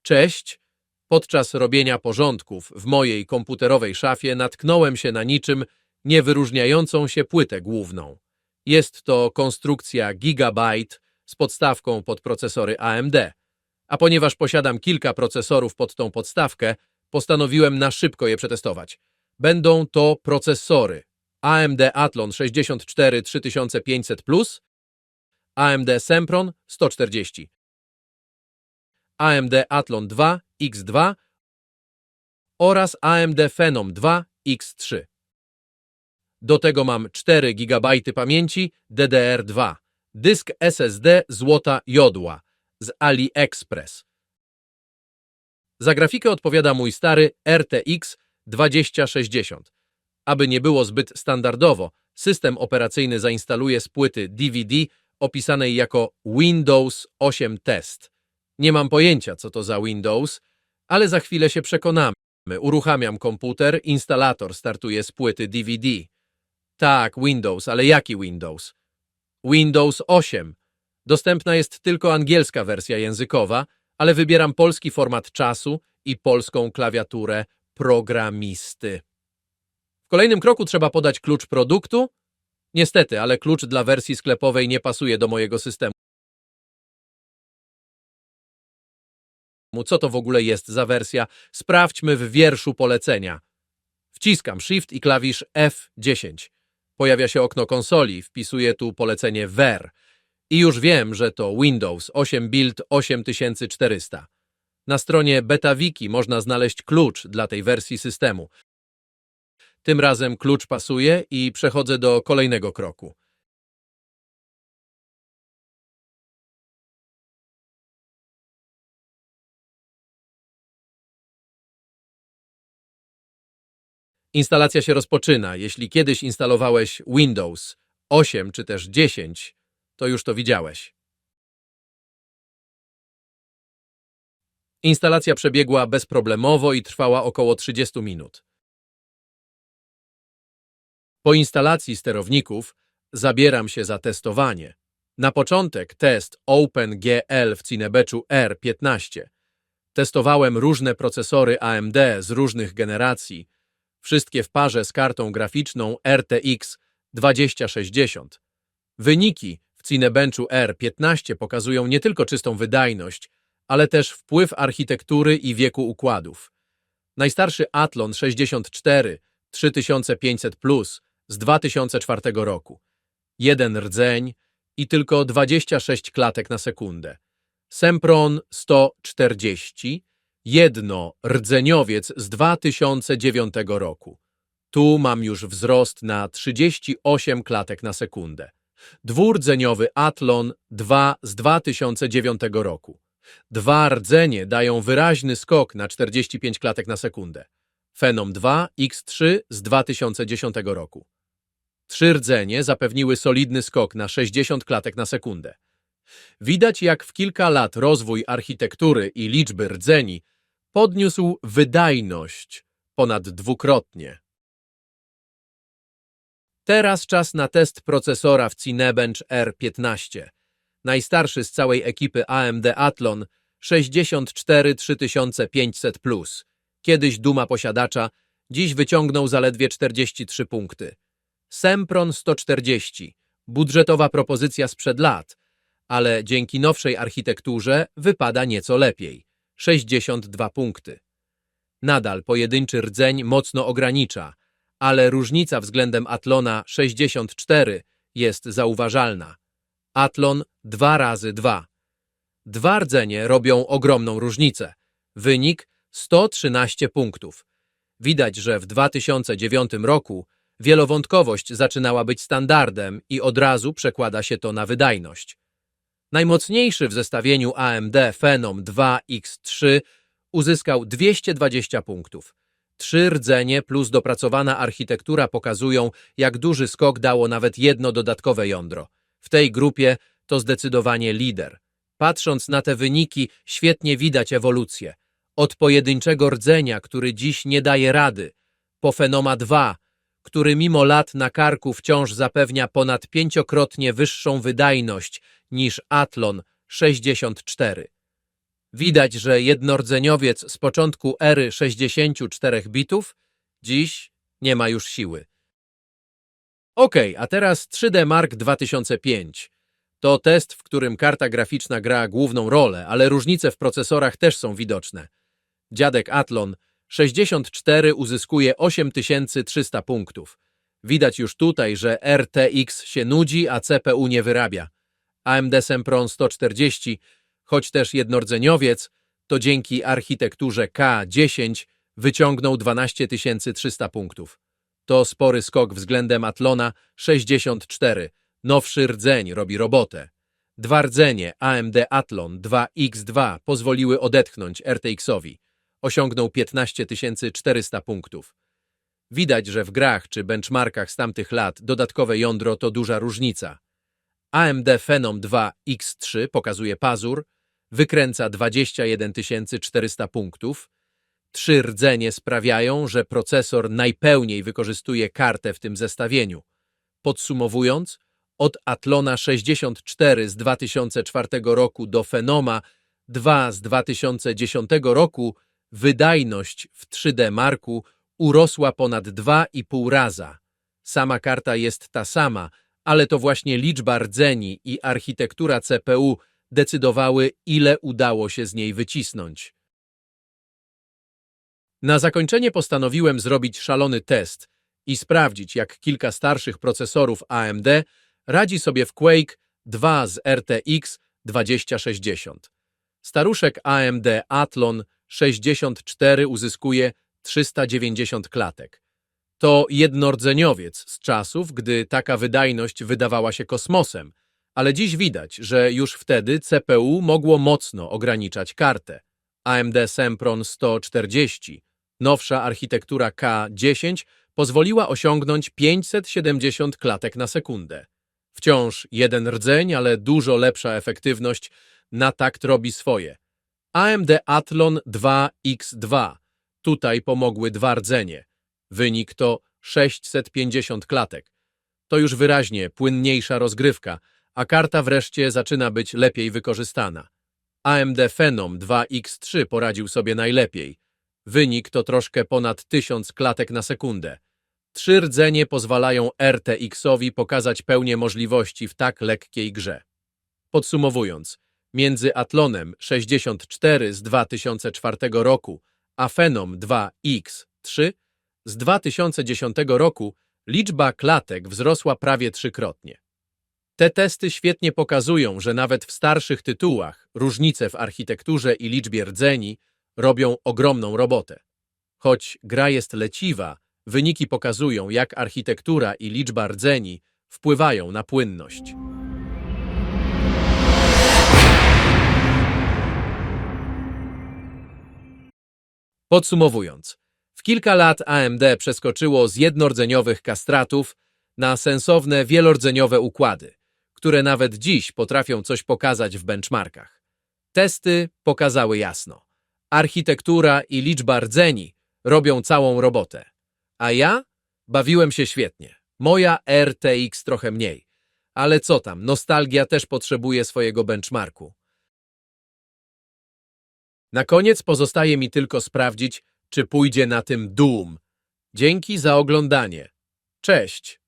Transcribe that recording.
Cześć! Podczas robienia porządków w mojej komputerowej szafie natknąłem się na niczym niewyróżniającą się płytę główną. Jest to konstrukcja Gigabyte z podstawką pod procesory AMD. A ponieważ posiadam kilka procesorów pod tą podstawkę, postanowiłem na szybko je przetestować. Będą to procesory AMD Athlon 64 3500+, AMD Sempron 140, AMD Athlon 2 X2 oraz AMD Phenom 2 X3. Do tego mam 4 GB pamięci DDR2, dysk SSD złota jodła z AliExpress. Za grafikę odpowiada mój stary RTX 2060. Aby nie było zbyt standardowo, system operacyjny zainstaluję z płyty DVD opisanej jako Windows 8 Test. Nie mam pojęcia, co to za Windows, ale za chwilę się przekonamy. Uruchamiam komputer, instalator startuje z płyty DVD. Tak, Windows, ale jaki Windows? Windows 8. Dostępna jest tylko angielska wersja językowa, ale wybieram polski format czasu i polską klawiaturę programisty. W kolejnym kroku trzeba podać klucz produktu. Niestety, ale klucz dla wersji sklepowej nie pasuje do mojego systemu. Co to w ogóle jest za wersja? Sprawdźmy w wierszu polecenia. Wciskam Shift i klawisz F10. Pojawia się okno konsoli, wpisuję tu polecenie ver. I już wiem, że to Windows 8 Build 8400. Na stronie BetaWiki można znaleźć klucz dla tej wersji systemu. Tym razem klucz pasuje i przechodzę do kolejnego kroku. Instalacja się rozpoczyna. Jeśli kiedyś instalowałeś Windows 8 czy też 10, to już to widziałeś. Instalacja przebiegła bezproblemowo i trwała około 30 minut. Po instalacji sterowników zabieram się za testowanie. Na początek test OpenGL w Cinebenchu R15. Testowałem różne procesory AMD z różnych generacji, wszystkie w parze z kartą graficzną RTX 2060. Wyniki w Cinebenchu R15 pokazują nie tylko czystą wydajność, ale też wpływ architektury i wieku układów. Najstarszy Athlon 64 3500+ z 2004 roku. 1 rdzeń i tylko 26 klatek na sekundę. Sempron 140, jednordzeniowiec z 2009 roku. Tu mam już wzrost na 38 klatek na sekundę. Dwurdzeniowy Athlon 2 z 2009 roku. 2 rdzenie dają wyraźny skok na 45 klatek na sekundę. Phenom 2 X3 z 2010 roku. 3 rdzenie zapewniły solidny skok na 60 klatek na sekundę. Widać, jak w kilka lat rozwój architektury i liczby rdzeni podniósł wydajność ponad dwukrotnie. Teraz czas na test procesora w Cinebench R15. Najstarszy z całej ekipy AMD Athlon 64 3500+. Kiedyś duma posiadacza, dziś wyciągnął zaledwie 43 punkty. Sempron 140, budżetowa propozycja sprzed lat, ale dzięki nowszej architekturze wypada nieco lepiej. 62 punkty. Nadal pojedynczy rdzeń mocno ogranicza, ale różnica względem Athlona 64 jest zauważalna. Athlon 2x2. 2 rdzenie robią ogromną różnicę. Wynik 113 punktów. Widać, że w 2009 roku wielowątkowość zaczynała być standardem i od razu przekłada się to na wydajność. Najmocniejszy w zestawieniu AMD Phenom 2 X3 uzyskał 220 punktów. 3 rdzenie plus dopracowana architektura pokazują, jak duży skok dało nawet jedno dodatkowe jądro. W tej grupie to zdecydowanie lider. Patrząc na te wyniki, świetnie widać ewolucję. Od pojedynczego rdzenia, który dziś nie daje rady, po Phenoma 2, który mimo lat na karku wciąż zapewnia ponad 5-krotnie wyższą wydajność niż Athlon 64. Widać, że jednordzeniowiec z początku ery 64 bitów dziś nie ma już siły. OK, a teraz 3D Mark 2005. To test, w którym karta graficzna gra główną rolę, ale różnice w procesorach też są widoczne. Dziadek Athlon 64 uzyskuje 8300 punktów. Widać już tutaj, że RTX się nudzi, a CPU nie wyrabia. AMD Sempron 140, choć też jednordzeniowiec, to dzięki architekturze K10 wyciągnął 12300 punktów. To spory skok względem Athlona 64. Nowszy rdzeń robi robotę. Dwa rdzenie AMD Athlon 2X2 pozwoliły odetchnąć RTX-owi. Osiągnął 15400 punktów. Widać, że w grach czy benchmarkach z tamtych lat dodatkowe jądro to duża różnica. AMD Phenom 2X3 pokazuje pazur, wykręca 21 400 punktów. Trzy rdzenie sprawiają, że procesor najpełniej wykorzystuje kartę w tym zestawieniu. Podsumowując, od Athlona 64 z 2004 roku do Phenoma 2 z 2010 roku wydajność w 3D Marku urosła ponad 2,5 raza. Sama karta jest ta sama, ale to właśnie liczba rdzeni i architektura CPU decydowały, ile udało się z niej wycisnąć. Na zakończenie postanowiłem zrobić szalony test i sprawdzić, jak kilka starszych procesorów AMD radzi sobie w Quake 2 z RTX 2060. Staruszek AMD Athlon 64 uzyskuje 390 klatek. To jednordzeniowiec z czasów, gdy taka wydajność wydawała się kosmosem, ale dziś widać, że już wtedy CPU mogło mocno ograniczać kartę. AMD Sempron 140, nowsza architektura K10 pozwoliła osiągnąć 570 klatek na sekundę. Wciąż jeden rdzeń, ale dużo lepsza efektywność na takt robi swoje. AMD Athlon 2X2. Tutaj pomogły dwa rdzenie. Wynik to 650 klatek. To już wyraźnie płynniejsza rozgrywka, a karta wreszcie zaczyna być lepiej wykorzystana. AMD Phenom 2X3 poradził sobie najlepiej. Wynik to troszkę ponad 1000 klatek na sekundę. Trzy rdzenie pozwalają RTX-owi pokazać pełnię możliwości w tak lekkiej grze. Podsumowując, między Athlonem 64 z 2004 roku a Phenom 2X3 z 2010 roku liczba klatek wzrosła prawie trzykrotnie. Te testy świetnie pokazują, że nawet w starszych tytułach różnice w architekturze i liczbie rdzeni robią ogromną robotę. Choć gra jest leciwa, wyniki pokazują, jak architektura i liczba rdzeni wpływają na płynność. Podsumowując, w kilka lat AMD przeskoczyło z jednordzeniowych kastratów na sensowne wielordzeniowe układy, które nawet dziś potrafią coś pokazać w benchmarkach. Testy pokazały jasno. Architektura i liczba rdzeni robią całą robotę. A ja bawiłem się świetnie. Moja RTX trochę mniej. Ale co tam, nostalgia też potrzebuje swojego benchmarku. Na koniec pozostaje mi tylko sprawdzić, czy pójdzie na tym Doom. Dzięki za oglądanie. Cześć!